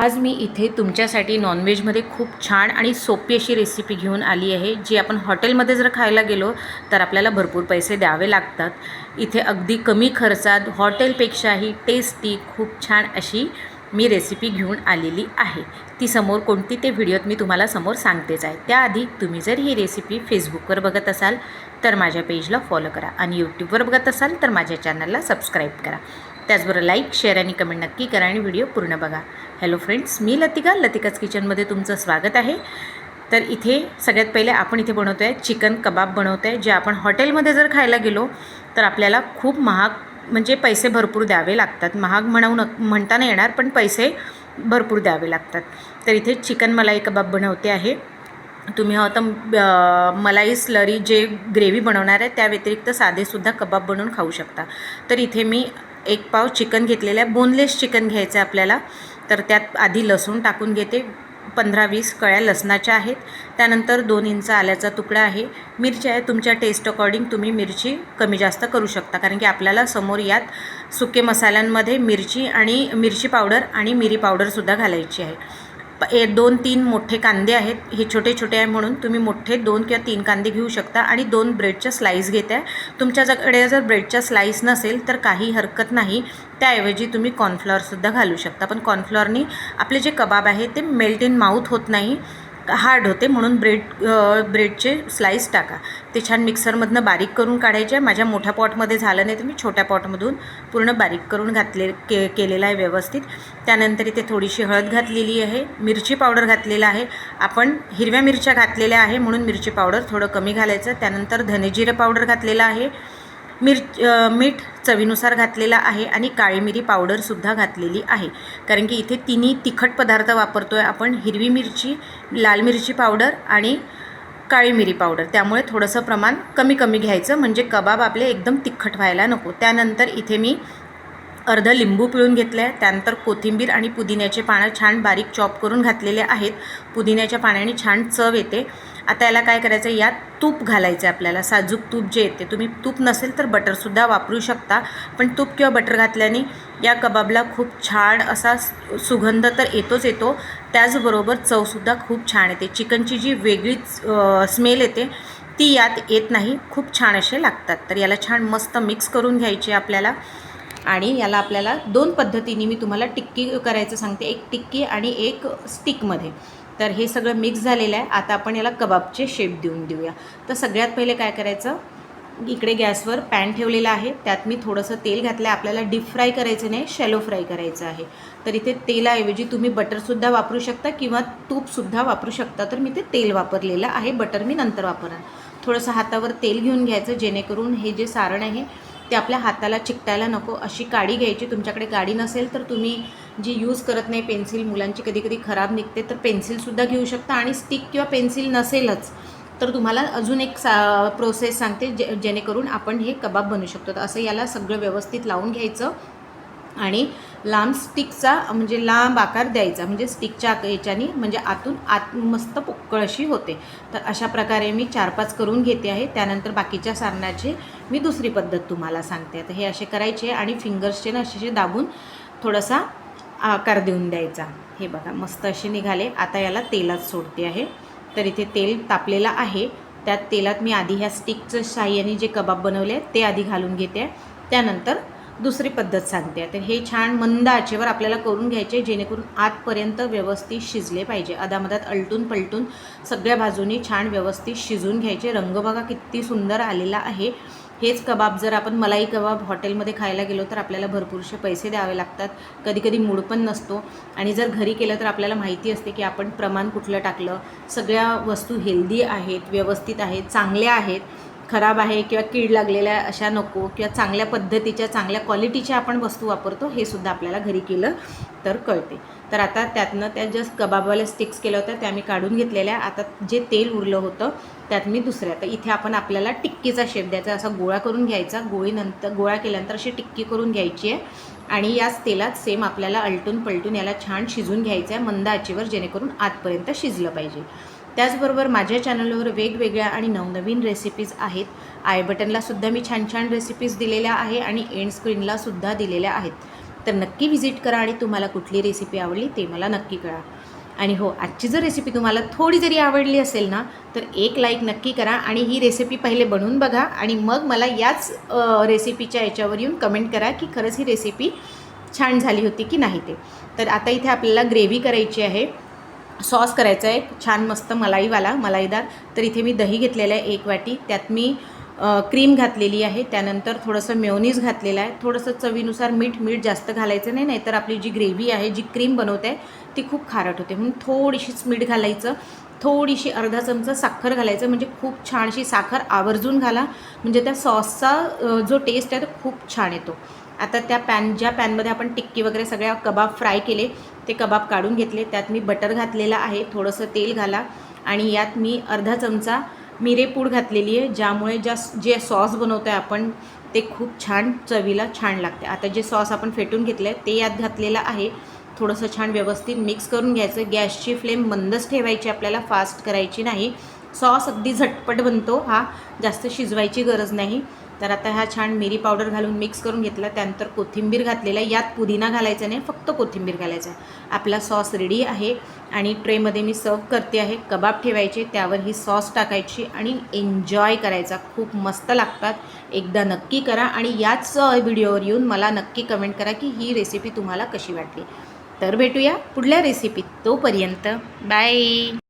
आज मी इथे तुमच्यासाठी नॉनव्हेजमध्ये खूप छान आणि सोपी अशी रेसिपी घेऊन आली आहे, जी आपण हॉटेलमध्ये जर खायला गेलो तर आपल्याला भरपूर पैसे द्यावे लागतात. इथे अगदी कमी खर्चात हॉटेलपेक्षाही टेस्टी खूप छान अशी मी रेसिपी घेऊन आलेली आहे. ती समोर कोणती ते व्हिडिओत मी तुम्हाला समोर सांगतेच आहे. त्याआधी तुम्ही जर ही रेसिपी फेसबुकवर बघत असाल तर माझ्या पेजला फॉलो करा आणि यूट्यूबवर बघत असाल तर माझ्या चॅनलला सबस्क्राईब करा. त्याचबरोबर लाईक, शेअर आणि कमेंट नक्की करा आणि व्हिडिओ पूर्ण बघा. हॅलो फ्रेंड्स, मी लतिका, लतिकाच किचनमध्ये तुमचं स्वागत आहे. तर इथे सगळ्यात पहिले आपण इथे बनवतो आहे चिकन कबाब बनवतो आहे, जे आपण हॉटेलमध्ये जर खायला गेलो तर आपल्याला खूप महाग म्हणजे पैसे भरपूर द्यावे लागतात. महाग म्हणता नाही येणार, पण पैसे भरपूर द्यावे लागतात. तर इथे चिकन मलाई कबाब बनवते आहे. तुम्ही आता मलाई स्लरी जे ग्रेव्ही बनवणार आहे त्या व्यतिरिक्त साधेसुद्धा कबाब बनवून खाऊ शकता. तर इथे मी 1 पाव चिकन घेतलेलं आहे. बोनलेस चिकन घ्यायचं आहे आपल्याला. तर त्यात आधी लसूण टाकून घेते. 15-20 कळ्या लसणाच्या आहेत. त्यानंतर 2 इंच आल्याचा तुकडा आहे. मिरची आहे. तुमच्या टेस्ट अकॉर्डिंग तुम्ही मिरची कमी जास्त करू शकता, कारण की आपल्याला समोर यात सुके मसाल्यांमध्ये मिरची पावडर आणि मिरी पावडरसुद्धा घालायची आहे. 2-3 मोठे कांदे आहेत. हे छोटे छोटे आहे म्हणून तुम्ही मोठे 2 किंवा 3 कांदे घेऊ शकता आणि 2 ब्रेडच्या स्लाईस घेत आहे. तुमच्याकडे जर ब्रेडच्या स्लाईस नसेल तर काही हरकत नाही, त्याऐवजी तुम्ही कॉर्नफ्लॉवरसुद्धा घालू शकता. पण कॉर्नफ्लॉवरनी आपले जे कबाब आहे ते मेल्ट इन माउथ होत नाही, हार्ड होते, म्हणून ब्रेडचे स्लाईस टाका. ते छान मिक्सरमधनं बारीक करून काढायचे. माझ्या मोठ्या पॉटमध्ये झालं नाही तर मी छोट्या पॉटमधून पूर्ण बारीक करून केलेलं आहे व्यवस्थित. त्यानंतर इथे थोडीशी हळद घातलेली आहे, मिरची पावडर घातलेला आहे. आपण हिरव्या मिरच्या घातलेल्या आहे म्हणून मिरची पावडर थोडं कमी घालायचं. त्यानंतर धनेजिरे पावडर घातलेला आहे. मीठ चवीनुसार घातलेला आहे आणि काळी मिरी पावडरसुद्धा घातलेली आहे, कारण की इथे तिन्ही तिखट पदार्थ वापरतो आहे आपण. हिरवी मिरची, लाल मिरची पावडर आणि काळी मिरी पावडर, त्यामुळे थोडंसं प्रमाण कमी घ्यायचं, म्हणजे कबाब आपले एकदम तिखट व्हायला नको. त्यानंतर इथे मी अर्ध लिंबू पिळून घेतलं आहे. त्यानंतर कोथिंबीर आणि पुदिन्याचे पानं छान बारीक चॉप करून घातलेले आहेत. पुदिन्याच्या पाण्याने छान चव येते. आता याला काय करायचं, यात तूप घालायचं आहे आपल्याला. साजूक तूप जे येते, तुम्ही तूप नसेल तर बटरसुद्धा वापरू शकता, पण तूप किंवा बटर घातल्याने या कबाबला खूप छान असा सुगंध तर येतो, त्याचबरोबर चवसुद्धा खूप छान येते. चिकनची जी वेगळीच स्मेल येते ती यात येत नाही, खूप छान असे लागतात. तर याला छान मस्त मिक्स करून घ्यायचे आपल्याला. आणि याला आपल्याला 2 पद्धतीने मी तुम्हाला टिक्की करायचं सांगते, एक टिक्की आणि एक स्टिकमध्ये. तर हे सगळं मिक्स झालेलं आहे. आता आपण याला कबाबचे शेप देऊया. तर सगळ्यात पहिले काय करायचं, इकडे गॅसवर पॅन ठेवलेला आहे. त्यात मी थोडंसं तेल घातलं आहे. आपल्याला डीप फ्राय करायचं नाही, शॅलो फ्राय करायचं आहे. तर इथे तेलाऐवजी तुम्ही बटरसुद्धा वापरू शकता किंवा तूपसुद्धा वापरू शकता. तर मी ते तेल वापरलेलं आहे, बटर मी नंतर वापरणार. थोडंसं हातावर तेल घेऊन घ्यायचं, जेणेकरून हे जे सारण आहे ते आपल्या हाताला चिकटायला नको अशी काडी घ्यायची. तुमच्याकडे काडी नसेल तर तुम्ही जी यूज करत नाही पेन्सिल, मुलांची कधी खराब निघते, तर पेन्सिलसुद्धा घेऊ शकता. आणि स्टिक किंवा पेन्सिल नसेलच तर तुम्हाला अजून एक प्रोसेस सांगते, जेणेकरून आपण हे कबाब बनवू शकतो. तर असं याला सगळं व्यवस्थित लावून घ्यायचं आणि लांब स्टिकचा म्हणजे लांब आकार द्यायचा, म्हणजे स्टिकच्या याच्याने म्हणजे आत मस्त पोकळ अशी होते. तर अशा प्रकारे मी 4-5 करून घेते आहे. त्यानंतर बाकीच्या सारणाची मी दुसरी पद्धत तुम्हाला सांगते. तर हे असे करायचे आणि फिंगर्सचे ना असे दाबून थोडासा आकार देऊन द्यायचा. हे बघा मस्त असे निघाले. आता याला तेलात सोडते आहे. तर इथे तेल तापलेलं आहे. त्यात तेलात मी आधी ह्या स्टिकचं साहाय्याने जे कबाब बनवले ते आधी घालून घेते. त्यानंतर दुसरी पद्धत सांगते. तर हे छान मंद आचेवर आपल्याला करून घ्यायचे, जेणेकरून आतपर्यंत व्यवस्थित शिजले पाहिजे. अदामधात अलटून पलटून सगळ्या बाजूनी छान व्यवस्थित शिजून घ्यायचे. रंग बघा किती सुंदर आलेला आहे. हेच कबाब जर आपण मलाई कबाब हॉटेलमध्ये खायला गेलो तर आपल्याला भरपूरसे पैसे द्यावे लागतात. कधी मूड पण नसतो. आणि जर घरी केलं तर आपल्याला माहिती असते की आपण प्रमाण कुठलं टाकलं. सगळ्या वस्तू हेल्दी आहेत, व्यवस्थित आहेत, चांगल्या आहेत. खराब आहे किंवा कीड लागलेल्या अशा नको, किंवा चांगल्या पद्धतीच्या चांगल्या क्वालिटीच्या आपण वस्तू वापरतो, हे सुद्धा आपल्याला घरी केलं तर कळते. तर आता त्यातनं त्या जस्ट कबाबवाल्या स्टिक्स केल्या होत्या त्या मी काढून घेतलेल्या. आता जे तेल उरलं होतं त्यात मी दुसऱ्या, तर इथे आपण आपल्याला टिक्कीचा शेप द्यायचा. असा गोळा करून घ्यायचा. गोळा केल्यानंतर अशी टिक्की करून घ्यायची आहे आणि याच तेलात सेम आपल्याला अलटून पलटून याला छान शिजून घ्यायचं आहे मंद आचेवर, जेणेकरून आतपर्यंत शिजलं पाहिजे. त्याचबरोबर माझ्या चॅनलवर वेगवेगळ्या आणि नवनवीन रेसिपीज आहेत. आय बटनलासुद्धा मी छान रेसिपीज दिलेल्या आहे आणि एंड स्क्रीनलासुद्धा दिलेल्या आहेत. तर नक्की व्हिजिट करा आणि तुम्हाला कुठली रेसिपी आवडली ते मला नक्की कळवा. आणि हो, आजची जर रेसिपी तुम्हाला थोडी जरी आवडली असेल ना, तर एक लाईक नक्की करा आणि ही रेसिपी पहिले बनवून बघा आणि मग मला याच रेसिपीच्या याच्यावर येऊन कमेंट करा की खरंच ही रेसिपी छान झाली होती की नाही ते. तर आता इथे आपल्याला ग्रेव्ही करायची आहे, सॉस करायचा आहे छान मस्त मलाईदार. तर इथे मी दही घेतलेलं आहे 1 वाटी, त्यात मी क्रीम घातलेली आहे, त्यानंतर थोडंसं मेयोनीज घातलेलं आहे, थोडंसं चवीनुसार मीठ जास्त घालायचं नाही, नाहीतर आपली जी ग्रेव्ही आहे, जी क्रीम बनवते आहे ती खूप खारट होते. म्हणून थोडीशीच मीठ घालायचं, थोडीशी अर्धा चमचा साखर घालायचं, म्हणजे खूप छानशी साखर आवर्जून घाला, म्हणजे त्या सॉसचा जो टेस्ट आहे तो खूप छान येतो. आता ज्या पॅनमध्ये आपण टिक्की वगैरे सगळ्या कबाब फ्राय केले ते कबाब काढून घेतले, त्यात मी बटर घातलेलं आहे, थोडंसं तेल घाला आणि यात मी अर्धा चमचा मिरेपूड घातलेली आहे, ज्यामुळे जे सॉस बनवतो आहे आपण ते खूप छान चवीला छान लागते. आता जे सॉस आपण फेटून घेतलं आहे ते यात घातलेलं आहे, थोडंसं छान व्यवस्थित मिक्स करून घ्यायचं. गॅसची फ्लेम मंदच ठेवायची, आपल्याला फास्ट करायची नाही. सॉस अगदी झटपट बनतो हा, जास्त शिजवायची गरज नाही. तर आता हा छान मिरी पावडर घालून मिक्स करून घेतला, त्यानंतर कोथिंबीर घातलेला आहे, यात पुदिना घालायचा नाही, फक्त कोथिंबीर घालायचा आहे. आपला सॉस रेडी आहे आणि ट्रेमध्ये मी सर्व करते आहे. कबाब ठेवायचे, त्यावर ही सॉस टाकायची आणि एन्जॉय करायचा, खूप मस्त लागतात. एकदा नक्की करा आणि याच व्हिडिओवर येऊन मला नक्की कमेंट करा की ही रेसिपी तुम्हाला कशी वाटली. तर भेटूया पुढल्या रेसिपीत, तोपर्यंत बाय.